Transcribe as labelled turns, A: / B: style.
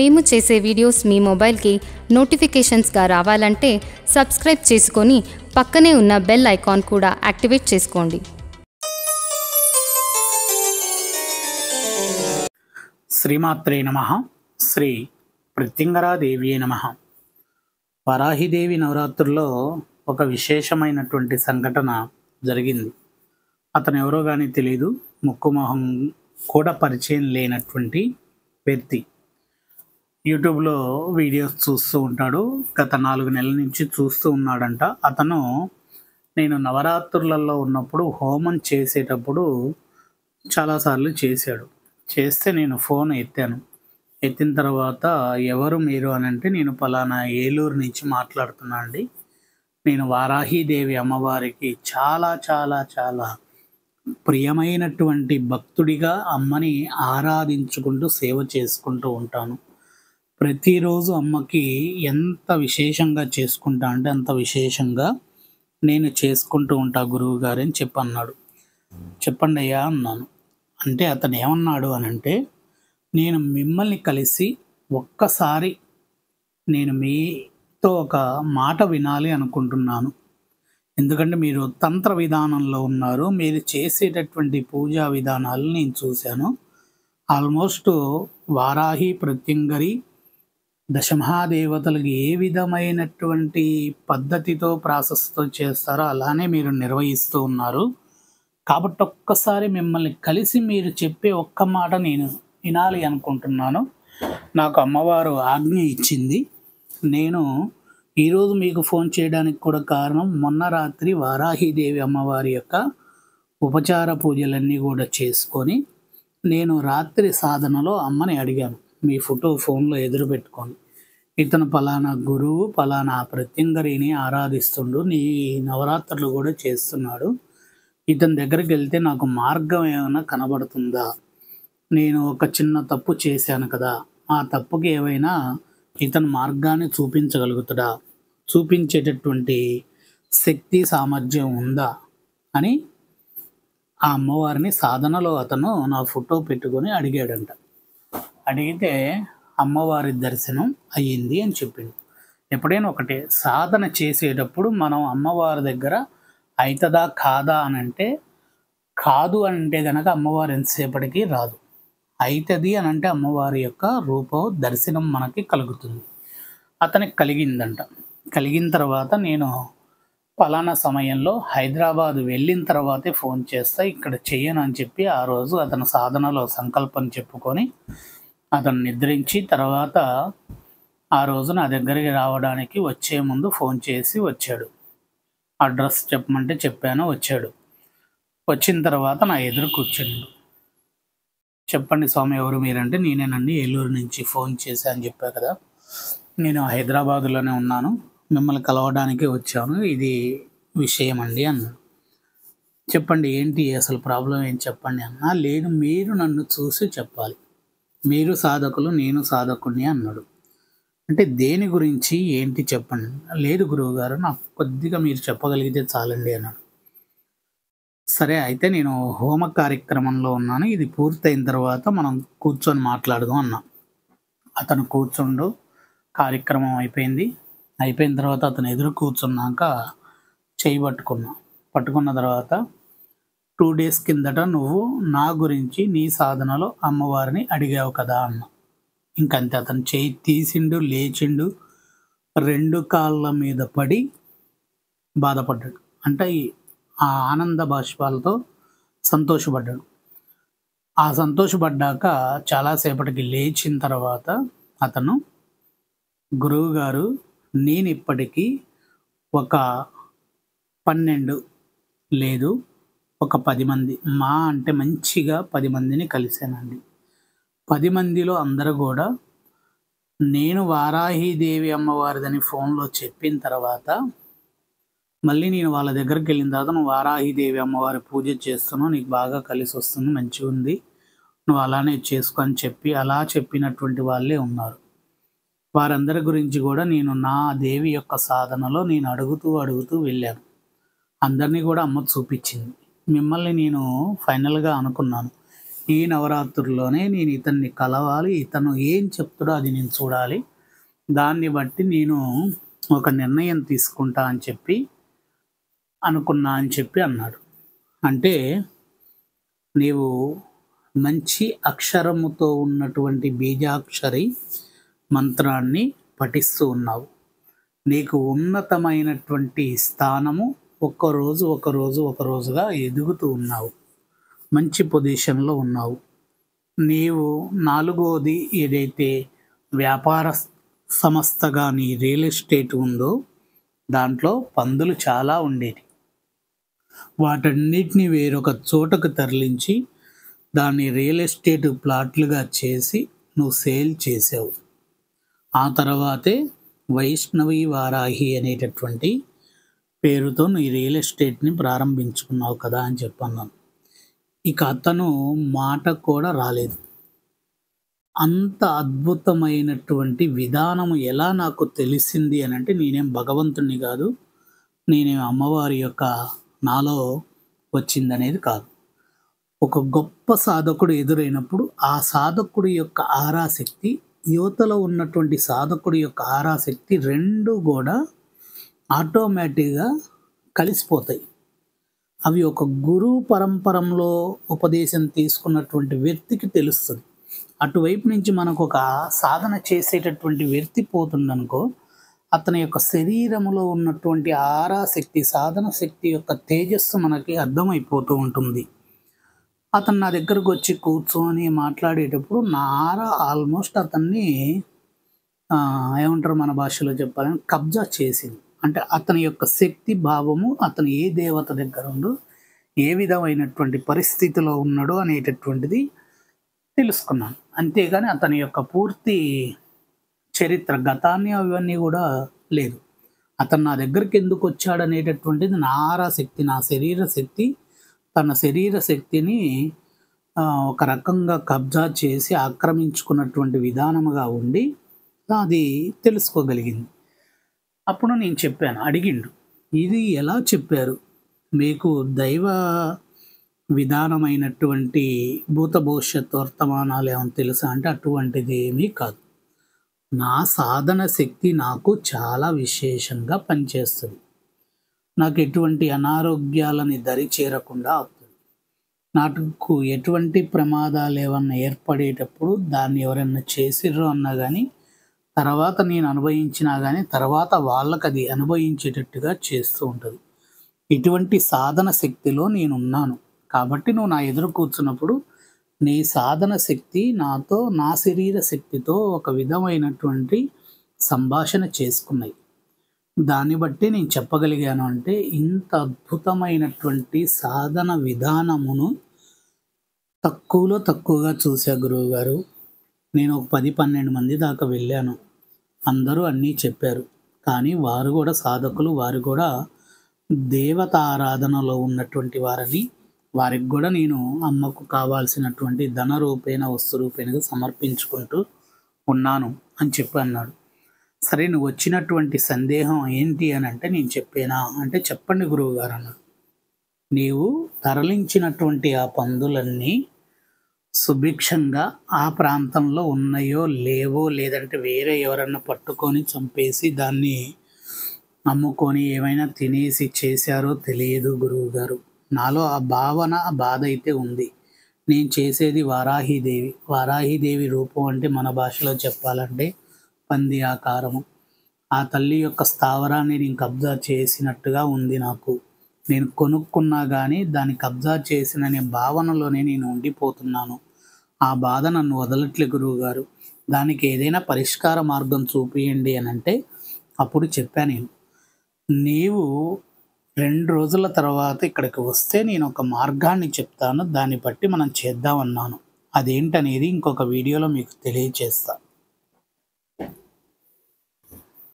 A: మేము చేసే వీడియోస్ మీ మొబైల్కి నోటిఫికేషన్స్గా రావాలంటే సబ్స్క్రైబ్ చేసుకొని పక్కనే ఉన్న బెల్ ఐకాన్ కూడా యాక్టివేట్ చేసుకోండి.
B: శ్రీమాత్రే నమః. శ్రీ ప్రత్యంగరాదేవి నమః. వరాహిదేవి నవరాత్రుల్లో ఒక విశేషమైనటువంటి సంఘటన జరిగింది. అతను ఎవరో కానీ తెలియదు, ముక్కుమొహం కూడా పరిచయం లేనటువంటి వ్యక్తి. యూట్యూబ్లో వీడియోస్ చూస్తూ ఉంటాడు. గత 4 నెలల నుంచి చూస్తూ ఉన్నాడంట. అతను నేను నవరాత్రులలో ఉన్నప్పుడు హోమం చేసేటప్పుడు చాలాసార్లు చేస్తే నేను ఫోన్ ఎత్తాను. ఎత్తిన తర్వాత ఎవరు మీరు అని అంటే, నేను పలానా ఏలూరు నుంచి మాట్లాడుతున్నా అండి. నేను వారాహిదేవి అమ్మవారికి చాలా చాలా చాలా ప్రియమైనటువంటి భక్తుడిగా అమ్మని ఆరాధించుకుంటూ సేవ చేసుకుంటూ ఉంటాను. ప్రతిరోజు అమ్మకి ఎంత విశేషంగా చేసుకుంటా అంటే అంత విశేషంగా నేను చేసుకుంటూ ఉంటా గురువు గారు అని చెప్పన్నాడు. చెప్పండి అయ్యా అన్నాను. అంటే అతను ఏమన్నాడు అని అంటే, నేను మిమ్మల్ని కలిసి ఒక్కసారి నేను మీతో ఒక మాట వినాలి అనుకుంటున్నాను. ఎందుకంటే మీరు తంత్ర విధానంలో ఉన్నారు. మీరు చేసేటటువంటి పూజా విధానాలు నేను చూశాను. ఆల్మోస్ట్ వారాహి, ప్రత్యంగరి, దశమహాదేవతలకు ఏ విధమైనటువంటి పద్ధతితో ప్రాసెస్తో చేస్తారో అలానే మీరు నిర్వహిస్తూ ఉన్నారు. కాబట్టి ఒక్కసారి మిమ్మల్ని కలిసి మీరు చెప్పే ఒక్క మాట నేను వినాలి అనుకుంటున్నాను. నాకు అమ్మవారు ఆజ్ఞ ఇచ్చింది. నేను ఈరోజు మీకు ఫోన్ చేయడానికి కూడా కారణం, మొన్న రాత్రి వారాహిదేవి అమ్మవారి యొక్క ఉపచార పూజలన్నీ కూడా చేసుకొని నేను రాత్రి సాధనలో అమ్మని అడిగాను, మీ ఫోటో ఫోన్లో ఎదురు పెట్టుకొని, ఇతను పలానా గురువు పలానా ప్రత్యంగరిని ఆరాధిస్తుండు, నీ నవరాత్రులు కూడా చేస్తున్నాడు, ఇతని దగ్గరికి వెళ్తే నాకు మార్గం ఏమైనా కనబడుతుందా? నేను ఒక చిన్న తప్పు చేశాను కదా, ఆ తప్పుకి ఏమైనా ఇతను మార్గాన్ని చూపించగలుగుతాడా, చూపించేటటువంటి శక్తి సామర్థ్యం ఉందా అని ఆ అమ్మవారిని సాధనలో అతను నా ఫోటో పెట్టుకొని అడిగాడంట. అడిగితే అమ్మవారి దర్శనం అయ్యింది అని చెప్పింది. ఎప్పుడైనా ఒకటే, సాధన చేసేటప్పుడు మనం అమ్మవారి దగ్గర అవుతుందా కాదా అని అంటే, కాదు అంటే కనుక అమ్మవారు ఎంతసేపటికి రాదు. అవుతుంది అని అంటే అమ్మవారి యొక్క రూపం దర్శనం మనకి కలుగుతుంది. అతనికి కలిగిందంట. కలిగిన తర్వాత నేను పలానా సమయంలో హైదరాబాద్ వెళ్ళిన తర్వాతే ఫోన్ చేస్తా, ఇక్కడ చెయ్యను అని చెప్పి ఆ రోజు అతను సాధనలో సంకల్పం చెప్పుకొని అతను నిద్రించి తర్వాత ఆ రోజు నా దగ్గరికి రావడానికి వచ్చే ముందు ఫోన్ చేసి వచ్చాడు. అడ్రస్ చెప్పమంటే చెప్పాను, వచ్చాడు. వచ్చిన తర్వాత నా ఎదురు కూర్చున్నాడు. చెప్పండి స్వామి ఎవరు మీరంటే, నేనేనండి ఏలూరు నుంచి ఫోన్ చేశా అని చెప్పా కదా, నేను హైదరాబాదులోనే ఉన్నాను, మిమ్మల్ని కలవడానికి వచ్చాను, ఇది విషయం అండి అన్నాడు. చెప్పండి ఏంటి అసలు ప్రాబ్లం ఏం చెప్పండి అన్నా. లేదు, మీరు నన్ను చూసి చెప్పాలి, మీరు సాధకులు నేను సాధకుని అన్నాడు. అంటే దేని గురించి ఏంటి చెప్పండి. లేదు గురువు గారు, నాకు కొద్దిగా మీరు చెప్పగలిగితే చాలండి అన్నాడు. సరే అయితే నేను హోమ కార్యక్రమంలో ఉన్నాను, ఇది పూర్తయిన తర్వాత మనం కూర్చొని మాట్లాడదాం అన్నా. అతను కూర్చుండు, కార్యక్రమం అయిపోయిన తర్వాత అతను ఎదురు కూర్చున్నాక చేయి పట్టుకున్న తర్వాత 2 days కిందట నువ్వు నా గురించి నీ సాధనలో అమ్మవారిని అడిగావు కదా అన్న. ఇంకంతే. అతను చేయి తీసిండు, లేచిండు, 2 కాళ్ళ మీద పడి బాధపడ్డాడు. అంటే ఆ ఆనంద బాష్పాలతో సంతోషపడ్డాడు. ఆ సంతోషపడ్డాక చాలాసేపటికి లేచిన తర్వాత అతను, గురువుగారు నేను ఇప్పటికీ ఒక 12 లేదు ఒక 10 మంది, మా అంటే మంచిగా 10 మందిని కలిశానండి. 10 మందిలో అందరూ కూడా నేను వారాహిదేవి అమ్మవారిదని ఫోన్లో చెప్పిన తర్వాత మళ్ళీ నేను వాళ్ళ దగ్గరికి వెళ్ళిన తర్వాత, నువ్వు వారాహిదేవి అమ్మవారి పూజ చేస్తున్నావు, నీకు బాగా కలిసి వస్తుంది, మంచిగా ఉంది, నువ్వు అలానే చేసుకో అని చెప్పి అలా చెప్పినటువంటి వాళ్ళే ఉన్నారు. వారందరి గురించి కూడా నేను నా దేవి యొక్క సాధనలో నేను అడుగుతూ వెళ్ళాను. అందరినీ కూడా అమ్మ చూపించింది. మిమ్మల్ని నేను ఫైనల్గా అనుకున్నాను, ఈ నవరాత్రుల్లోనే నేను ఇతన్ని కలవాలి, ఇతను ఏం చెప్తాడో అది నేను చూడాలి, దాన్ని బట్టి నేను ఒక నిర్ణయం తీసుకుంటా అని చెప్పి అనుకున్నా అని చెప్పి అన్నాడు. అంటే నీవు మంచి అక్షరముతో ఉన్నటువంటి బీజాక్షరి మంత్రాన్ని పఠిస్తూ ఉన్నావు. నీకు ఉన్నతమైనటువంటి స్థానము ఒకరోజుగా ఎదుగుతూ ఉన్నావు. మంచి పొజిషన్లో ఉన్నావు. నీవు 4వది ఏదైతే వ్యాపార సంస్థగా నీ రియల్ ఎస్టేట్ ఉందో దాంట్లో పందులు చాలా ఉండేవి. వాటన్నిటిని వేరొక చోటకు తరలించి దాన్ని రియల్ ఎస్టేట్ ప్లాట్లుగా చేసి నువ్వు సేల్ చేసావు. ఆ తర్వాతే వైష్ణవి వారాహి అనేటటువంటి పేరుతో నీ రియల్ ఎస్టేట్ని ప్రారంభించుకున్నావు కదా అని చెప్పన్నాను. ఇక అతను మాట కూడా రాలేదు. అంత అద్భుతమైనటువంటి విధానము ఎలా నాకు తెలిసింది అని అంటే, నేనేం భగవంతుణ్ణి కాదు, నేనేం అమ్మవారి యొక్క నాలో వచ్చిందనేది కాదు. ఒక గొప్ప సాధకుడు ఎదురైనప్పుడు ఆ సాధకుడి యొక్క ఆరాశక్తి, యువతలో ఉన్నటువంటి సాధకుడి యొక్క ఆరాశక్తి రెండు కూడా ఆటోమేటిక్గా కలిసిపోతాయి. అవి ఒక గురువు పరంపరంలో ఉపదేశం తీసుకున్నటువంటి వ్యక్తికి తెలుస్తుంది. అటువైపు నుంచి మనకు ఒక సాధన చేసేటటువంటి వ్యక్తి పోతుందనుకో, అతని యొక్క శరీరంలో ఉన్నటువంటి ఆరాశక్తి, సాధన శక్తి యొక్క తేజస్సు మనకి అర్థమైపోతూ ఉంటుంది. అతను నా దగ్గరకు వచ్చి కూర్చొని మాట్లాడేటప్పుడు నా ఆరా ఆల్మోస్ట్ అతన్ని ఏమంటారు మన భాషలో చెప్పాలని కబ్జా చేసింది. అంటే అతని యొక్క శక్తి భావము, అతను ఏ దేవత దగ్గర ఉందో, ఏ విధమైనటువంటి పరిస్థితిలో ఉన్నాడో అనేటటువంటిది తెలుసుకున్నాను. అంతేగాని అతని యొక్క పూర్తి చరిత్ర, గతాన్ని అవన్నీ కూడా లేదు. అతను నా దగ్గరికి ఎందుకు వచ్చాడనేటటువంటిది నా ఆరాశక్తి, నా శరీర శక్తి తన శరీర శక్తిని ఒక రకంగా కబ్జా చేసి ఆక్రమించుకున్నటువంటి విధానముగా ఉండి అది తెలుసుకోగలిగింది. అప్పుడు నేను చెప్పాను, అడిగిండు, ఇది ఎలా చెప్పారు మీకు? దైవ విధానమైనటువంటి భూత భవిష్యత్ వర్తమానాలు ఏమైనా తెలుసా అంటే, అటువంటిది ఏమీ కాదు. నా సాధన శక్తి నాకు చాలా విశేషంగా పనిచేస్తుంది. నాకు ఎటువంటి అనారోగ్యాలని దరి చేరకుండా అవుతుంది. నాకు ఎటువంటి ప్రమాదాలు ఏమన్నా ఏర్పడేటప్పుడు దాన్ని ఎవరైనా చేసిర్రు అన్నా కానీ, తర్వాత నేను అనుభవించినా కానీ తర్వాత వాళ్ళకి అది అనుభవించేటట్టుగా చేస్తూ ఉంటుంది. ఇటువంటి సాధన శక్తిలో నేనున్నాను. కాబట్టి నువ్వు నా ఎదురు కూర్చున్నప్పుడు నీ సాధన శక్తి నాతో, నా శరీర శక్తితో ఒక విధమైనటువంటి సంభాషణ చేసుకున్నాయి. దాన్ని బట్టి నేను చెప్పగలిగాను. అంటే ఇంత అద్భుతమైనటువంటి సాధన విధానమును తక్కువలో తక్కువగా చూసా గురువుగారు. నేను ఒక 10-12 మంది దాకా వెళ్ళాను. అందరూ అన్నీ చెప్పారు. కానీ వారు కూడా సాధకులు, వారు కూడా దేవత ఆరాధనలో ఉన్నటువంటి వారని, వారికి కూడా నేను అమ్మకు కావాల్సినటువంటి ధన రూపేణ వస్తు రూపేణగా సమర్పించుకుంటూ ఉన్నాను అని చెప్పి అన్నాడు. సరే, నువ్వు వచ్చినటువంటి సందేహం ఏంటి అని అంటే నేను చెప్పానా అంటే, చెప్పండి గురువు గారు అన్నాడు. నీవు తరలించినటువంటి ఆ పందులన్నీ సుభిక్షంగా ఆ ప్రాంతంలో ఉన్నాయో లేవో, లేదంటే వేరే ఎవరన్నా పట్టుకొని చంపేసి దాన్ని అమ్ముకొని ఏమైనా తినేసి చేశారో తెలియదు గురువుగారు. నాలో ఆ భావన, ఆ బాధ అయితే ఉంది. నేను చేసేది వారాహీదేవి. వారాహీదేవి రూపం అంటే మన భాషలో చెప్పాలంటే పంది ఆకారము. ఆ తల్లి యొక్క స్థావరాన్ని నేను కబ్జా చేసినట్టుగా ఉంది నాకు. నేను కొనుక్కున్నా కానీ దాన్ని కబ్జా చేసిననే భావనలోనే నేను ఉండిపోతున్నాను. ఆ బాధ నన్ను వదలట్లే గురువుగారు. దానికి ఏదైనా పరిష్కార మార్గం చూపియండి అని అంటే, అప్పుడు చెప్పాను నేను, నీవు 2 రోజుల తర్వాత ఇక్కడికి వస్తే నేను ఒక మార్గాన్ని చెప్తాను, దాన్ని బట్టి మనం చేద్దామన్నాను. అదేంటనేది ఇంకొక వీడియోలో మీకు తెలియచేస్తా.